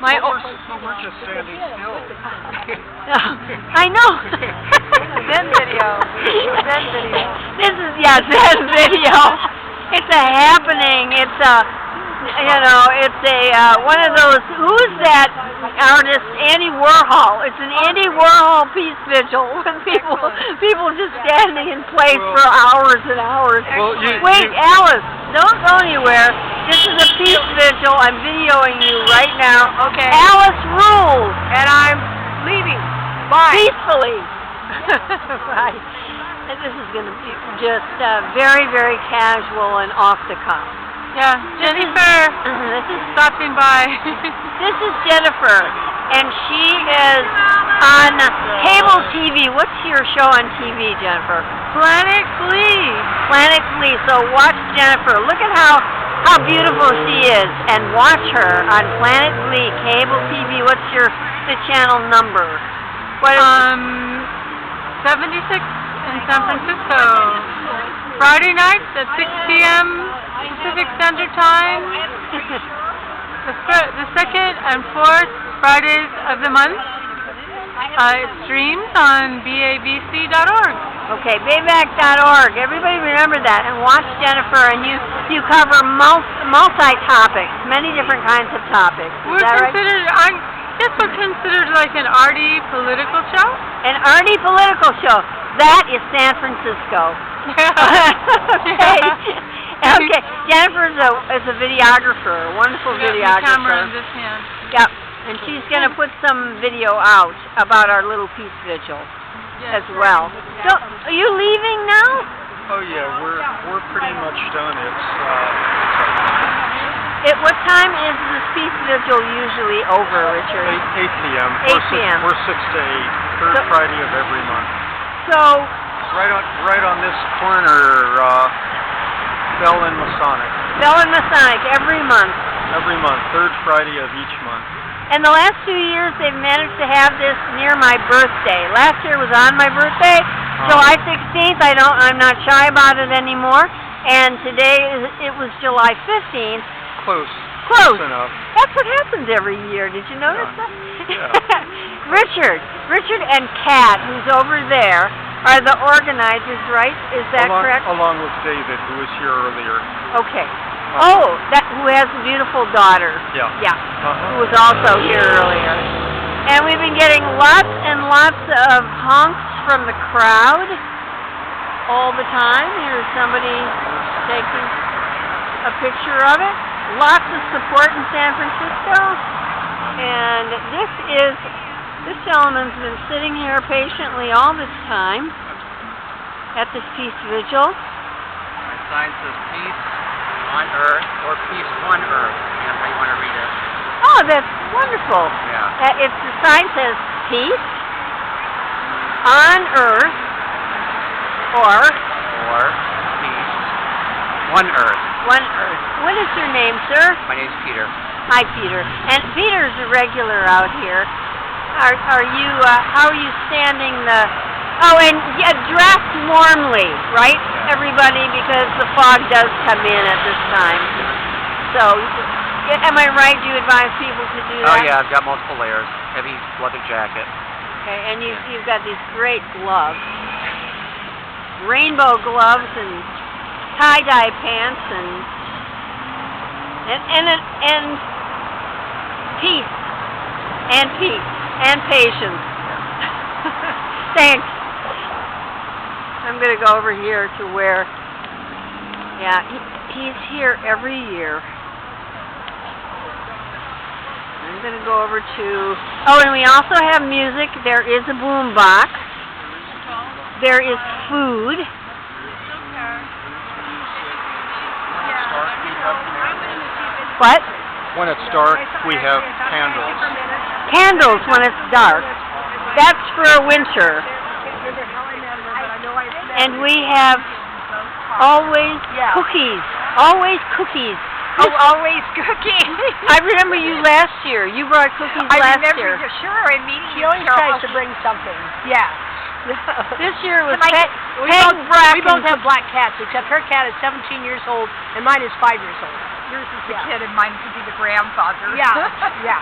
We're just standing still. I know. Zen video. Zen video. This is, Zen video. It's a happening. It's a, it's a, one of those, who's that artist? Andy Warhol. It's an Andy Warhol peace vigil with people just standing in place for hours and hours. Well, Wait, Alice, don't go anywhere. This is a peace vigil. I'm videoing you right now. Okay. Alice rules. And I'm leaving. Bye. Peacefully. Right. And this is going to be just very, very casual and off the cuff. Yeah, Jennifer. This is Stopping by. This is Jennifer, and she is on cable TV. What's your show on TV, Jennifer? Planet Glee. Planet Glee. So watch Jennifer. Look at how beautiful she is, and watch her on Planet Glee, cable TV. What's the channel number? What is 76 in San Francisco. Friday nights at 6 p.m. Pacific Standard Time. The second and fourth Fridays of the month. It streams on babc.org. Okay, bayback.org. Everybody remember that, and watch Jennifer, and you cover multi-topics, many different kinds of topics. Is that right? I guess we're considered like an arty political show. An arty political show. That is San Francisco. Okay. Okay. Jennifer is a videographer, a wonderful videographer. Camera in this hand. Yep. And she's going to put some video out about our little peace vigil as well. So, are you leaving now? Oh yeah, we're pretty much done. What time is this peace vigil usually over, Richard? 8 p.m. 8 p.m. We're 6 to 8, third Friday of every month. So right on this corner, Fell and Masonic. Fell and Masonic every month. Every month, third Friday of each month. And the last 2 years, they've managed to have this near my birthday. Last year was on my birthday, July 16th. I'm not shy about it anymore. And today it was July 15th. Close enough. That's what happens every year. Did you notice that? Yeah. Richard and Kat, who's over there, are the organizers, right? Is that correct? Along with David, who was here earlier. Okay. Who has a beautiful daughter. Yeah. Yeah. Who was also here earlier. And we've been getting lots and lots of honks from the crowd all the time. Here's somebody taking a picture of it. Lots of support in San Francisco. And this gentleman's been sitting here patiently all this time at this peace vigil. My sign says peace on earth or peace on earth, how you want to read it. Oh, that's wonderful. Yeah. The sign says peace on earth or peace one earth. One earth. What is your name, sir? My name's Peter. Hi, Peter. And Peter's a regular out here. Are you? How are you standing the? Oh, and dressed warmly, right, everybody, because the fog does come in at this time. So, am I right? Do you advise people to do that? Oh yeah, I've got multiple layers. Heavy leather jacket. Okay, and you've got these great gloves, rainbow gloves, and tie-dye pants, and peace, and patience. Thanks. I'm going to go over here to where, he's here every year. I'm going to go over to, and we also have music. There is a boom box. There is food. What? When it's dark, we have candles. Candles when it's dark. That's for winter. And we have always cookies. Always cookies. Oh, always cooking. I remember you last year. You brought cookies last year. Sure, I mean, she always tries to bring something. Yeah. This year was we both have black cats, except her cat is 17 years old and mine is 5 years old. Yours is the kid and mine could be the grandfather. Yeah, yeah.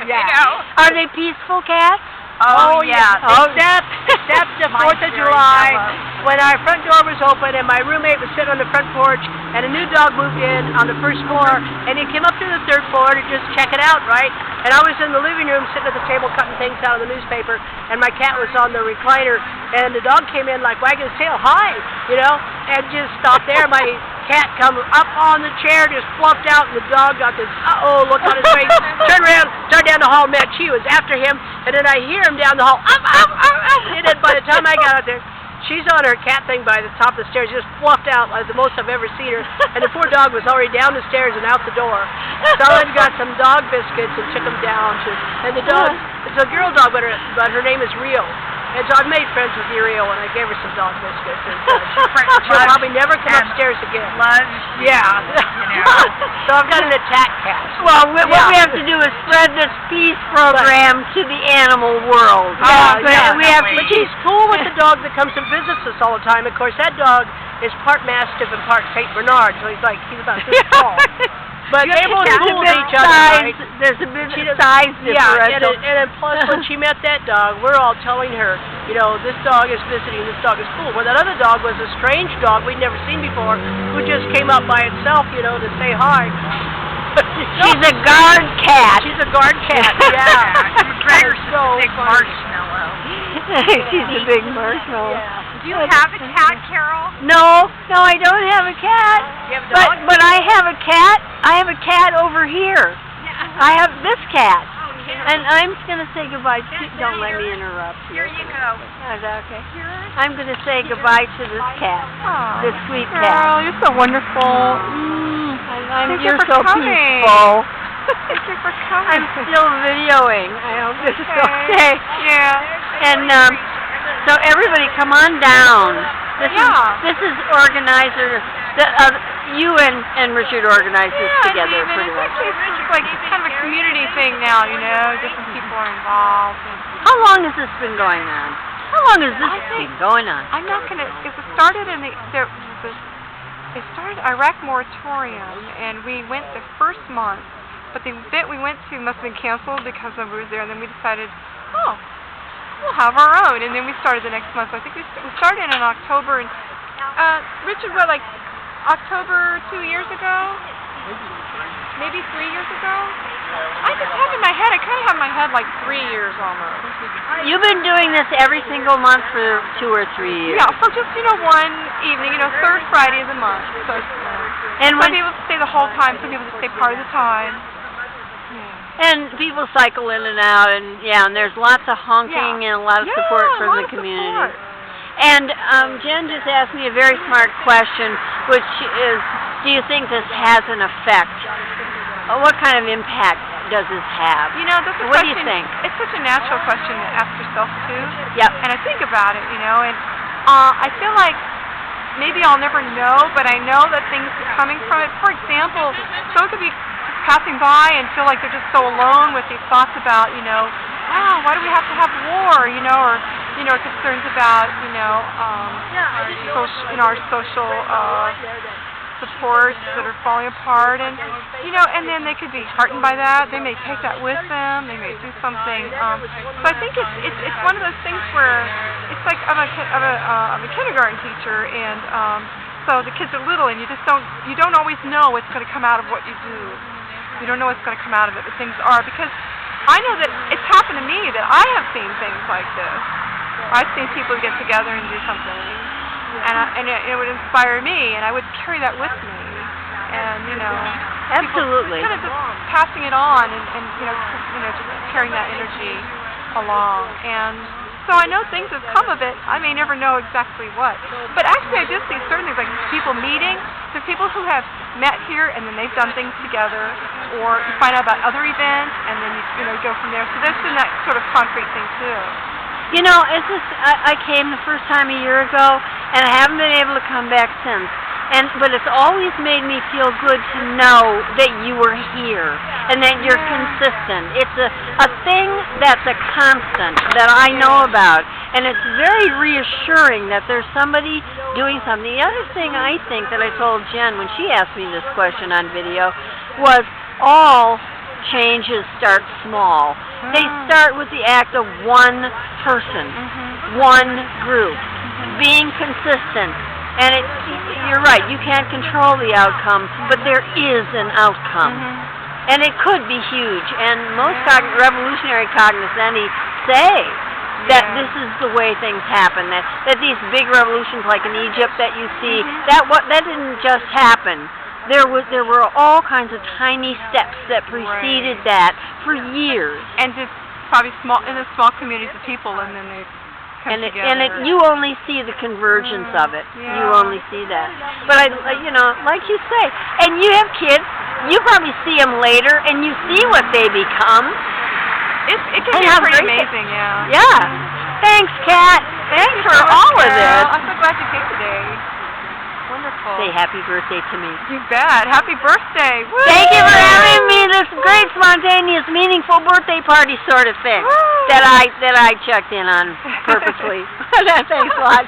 Yeah. You know? Are they peaceful cats? Oh, yeah. Oh. Except the Mine's 4th of very July, mellow. when our front door was open and my roommate was sitting on the front porch and a new dog moved in on the first floor and he came up to the 3rd floor to just check it out, right? And I was in the living room sitting at the table cutting things out of the newspaper and my cat was on the recliner and the dog came in like wagging his tail, hi, you know, and just stopped there. My cat come up on the chair, just fluffed out, and the dog got this uh-oh look on his face, turned around, started down the hall, man, she was after him, and then I hear him down the hall, and then by the time I got out there, she's on her cat thing by the top of the stairs, just fluffed out like the most I've ever seen her, and the poor dog was already down the stairs and out the door. So I got some dog biscuits and took them down, and the dog, it's a girl dog, but her name is Rio. And so I've made friends with Uriel, and I gave her some dog biscuits. And she'll probably never come upstairs again. Yeah. You know. So I've got an attack cat. Well, what we have to do is spread this peace program to the animal world. We have to But she's cool with the dog that comes and visits us all the time. Of course, that dog is part Mastiff and part St. Bernard, so he's about this tall. But they both cool with each other, right? There's a bit of size differential. And then plus when she met that dog, we're all telling her, you know, this dog is visiting, this dog is cool. Well, that other dog was a strange dog we'd never seen before, who just came up by itself, you know, to say hi. She's a guard cat. She's a guard cat, yeah. McGregor's So a big funny. marshmallow. She's a big marshmallow. Yeah. Do you have a cat, Carol? No, I don't have a cat. You have a dog? But I have a cat. I have a cat over here. I have this cat. And I'm going to say goodbye to... Don't let me interrupt you. Here you go. Is that okay? I'm going to say goodbye to this cat. This sweet cat. Girl, you're so wonderful. Thank you You're for so coming. peaceful. Thank you for coming. I'm still videoing. I hope this is okay. Yeah. And so everybody, come on down. This is organizer. You and Richard organize this together pretty much. It's like kind of a community thing now, you know. Different people are involved. And How long has this been going on? How long has this been going on? I'm not gonna. It was started in they started Iraq moratorium, and we went the first month, but the event we went to must have been canceled because we were there, and then we decided, we'll have our own, and then we started the next month. So I think we started in October, and Richard, what, like October 2 years ago? Maybe 3 years ago? I just have in my head, I kind of have in my head like 3 years almost. You've been doing this every single month for 2 or 3 years. Yeah, for just, one evening, third Friday of the month. So, And some people stay the whole time, some people just stay part of the time. And people cycle in and out, and there's lots of honking and a lot of support from the community. Support. And Jen just asked me a very smart question, which is, do you think this has an effect? What kind of impact does this have? That's a what question. Do you think? It's such a natural question to ask yourself too. Yep. And I think about it, and I feel like maybe I'll never know, but I know that things are coming from it. For example, someone could be passing by and feel like they're just so alone with these thoughts about, wow, why do we have to have war, or concerns about, our social supports that are falling apart, and and then they could be heartened by that. They may take that with them. They may do something. So I think it's one of those things where it's like I'm a kindergarten teacher, and so the kids are little, and you don't always know what's going to come out of what you do. You don't know what's going to come out of it, but things are, because I know that it's happened to me that I have seen things like this. I've seen people get together and do something, and it would inspire me, and I would carry that with me, and Absolutely. kind of just passing it on, and just carrying that energy along, and so I know things have come of it. I may never know exactly what, but actually I just see certain things like people meeting. There are people who have met here and then they've done things together, or you find out about other events and then you go from there. So there's been that sort of concrete thing too. It's just, I came the first time a year ago, and I haven't been able to come back since. But it's always made me feel good to know that you were here, and that you're consistent. It's a thing that's a constant that I know about, and it's very reassuring that there's somebody doing something. The other thing I think that I told Jen when she asked me this question on video was all changes start small. They start with the act of one person, one group, being consistent. And you're right, you can't control the outcome, but there is an outcome. And it could be huge. And most revolutionary cognoscenti say that this is the way things happen, that these big revolutions like in Egypt that you see, that didn't just happen. There were all kinds of tiny steps that preceded that for years. And just probably small communities of people, and then they come together. You only see the convergence of it. You only see that. But like you say, and you have kids, you probably see them later, and you see what they become. It can be pretty amazing, Yeah. Thanks, Kat. Thanks for all of this. I'm so glad you came today. Wonderful. Say happy birthday to me. You bet. Happy birthday. Woo! Thank you for having me. This great, spontaneous, meaningful birthday party sort of thing that I checked in on purposely. Thanks a lot.